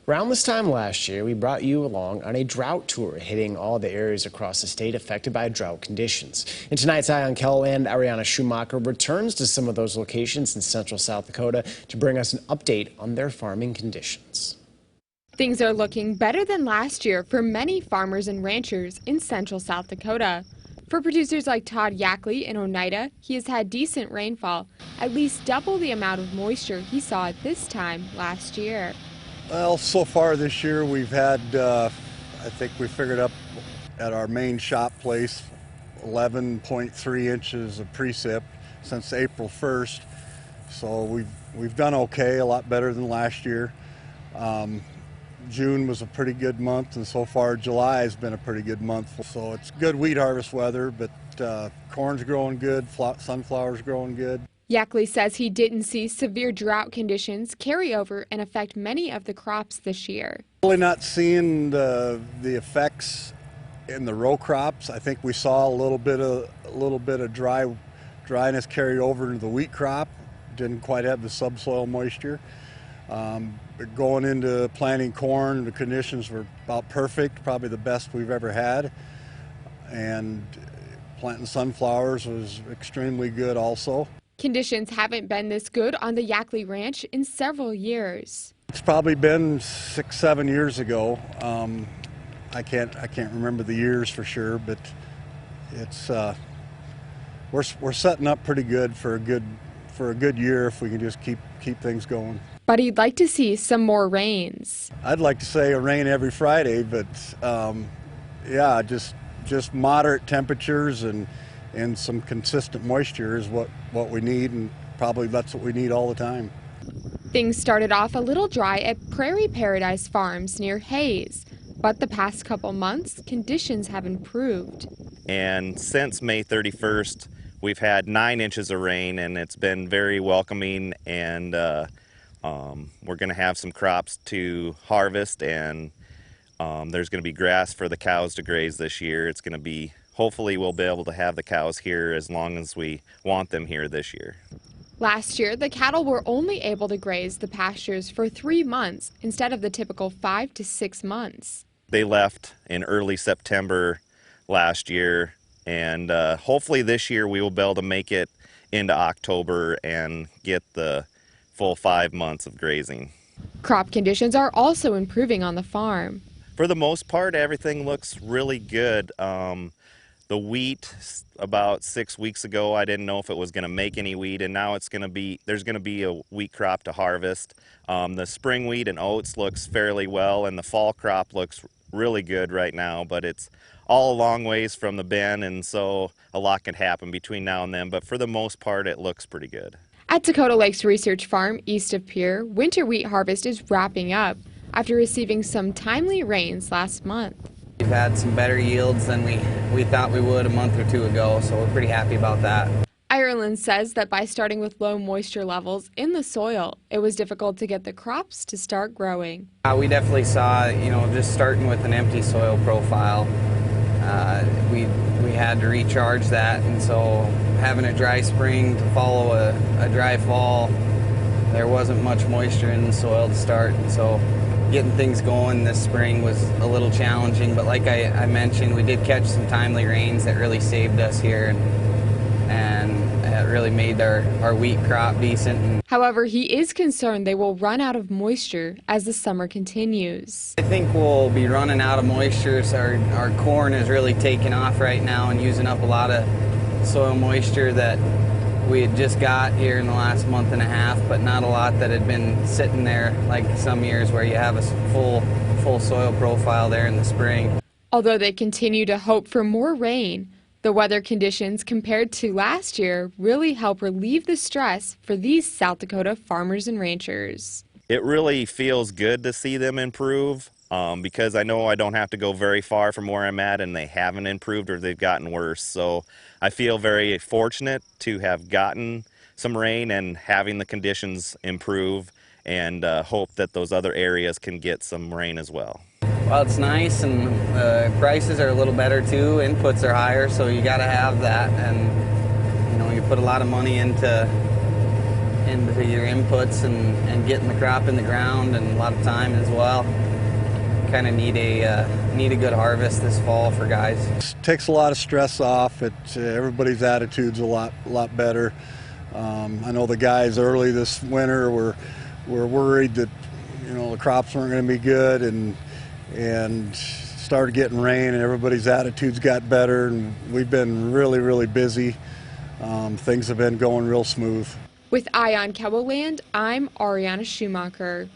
Around this time last year, we brought you along on a drought tour, hitting all the areas across the state affected by drought conditions. And tonight's Ion Kello and Ariana Schumacher returns to some of those locations in central South Dakota to bring us an update on their farming conditions. Things are looking better than last year for many farmers and ranchers in central South Dakota. For producers like Todd Yackley in Oneida, he has had decent rainfall, at least double the amount of moisture he saw at this time last year. Well, so far this year we've had, I think we figured up at our main shop place, 11.3 inches of precip since April 1st. So we've done okay, a lot better than last year. June was a pretty good month, and so far July has been a pretty good month. So it's good wheat harvest weather, but corn's growing good, sunflower's growing good. Yackley says he didn't see severe drought conditions carry over and affect many of the crops this year. Really not seeing the effects in the row crops. I think we saw a little bit of dryness carry over into the wheat crop. Didn't quite have the subsoil moisture. Going into planting corn, the conditions were about perfect, probably the best we've ever had. And planting sunflowers was extremely good also. Conditions haven't been this good on the Yackley Ranch in several years. It's probably been 6-7 years ago. I can't remember the years for sure, but it's we're setting up pretty good for a good year if we can just keep things going. But he'd like to see some more rains. I'd like to say a rain every Friday, but yeah, just moderate temperatures and some consistent moisture is what we need, and probably that's what we need all the time. Things started off a little dry at Prairie Paradise Farms near Hayes, but the past couple months, conditions have improved. And since May 31st, we've had 9 inches of rain, and it's been very welcoming, and we're going to have some crops to harvest, and there's going to be grass for the cows to graze this year. It's going to be, hopefully we'll be able to have the cows here as long as we want them here this year. Last year, the cattle were only able to graze the pastures for 3 months instead of the typical 5 to 6 months. They left in early September last year, and hopefully this year we will be able to make it into October and get the full 5 months of grazing. Crop conditions are also improving on the farm. For the most part, everything looks really good. The wheat, about 6 weeks ago, I didn't know if it was going to make any wheat, and now there's going to be a wheat crop to harvest. The spring wheat and oats looks fairly well, and the fall crop looks really good right now, but it's all a long ways from the bin, and so a lot can happen between now and then, but for the most part, it looks pretty good. At Dakota Lakes Research Farm, east of Pierre, winter wheat harvest is wrapping up after receiving some timely rains last month. We've had some better yields than we thought we would a month or two ago, so we're pretty happy about that. Ireland says that by starting with low moisture levels in the soil, it was difficult to get the crops to start growing. We definitely saw, just starting with an empty soil profile, we had to recharge that, and so having a dry spring to follow a dry fall, there wasn't much moisture in the soil to start, and so getting things going this spring was a little challenging, but like I mentioned, we did catch some timely rains that really saved us here, and it really made our wheat crop decent. However, he is concerned they will run out of moisture as the summer continues. I think we'll be running out of moisture, so our corn is really taking off right now and using up a lot of soil moisture that we had just got here in the last month and a half, but not a lot that had been sitting there like some years where you have a full soil profile there in the spring. Although they continue to hope for more rain, the weather conditions compared to last year really help relieve the stress for these South Dakota farmers and ranchers. It really feels good to see them improve because I know I don't have to go very far from where I'm at, and they haven't improved or they've gotten worse. So I feel very fortunate to have gotten some rain and having the conditions improve, and hope that those other areas can get some rain as well. Well, it's nice, and prices are a little better too. Inputs are higher, so you got to have that, and you put a lot of money into into your inputs and getting the crop in the ground, and a lot of time as well. Kind of need a good harvest this fall for guys. It takes a lot of stress off. Everybody's attitude's a lot better. I know the guys early this winter were worried that the crops weren't going to be good, and started getting rain, and everybody's attitudes got better, and we've been really busy. Things have been going real smooth. With Eye on KELOLAND, I'm Ariana Schumacher.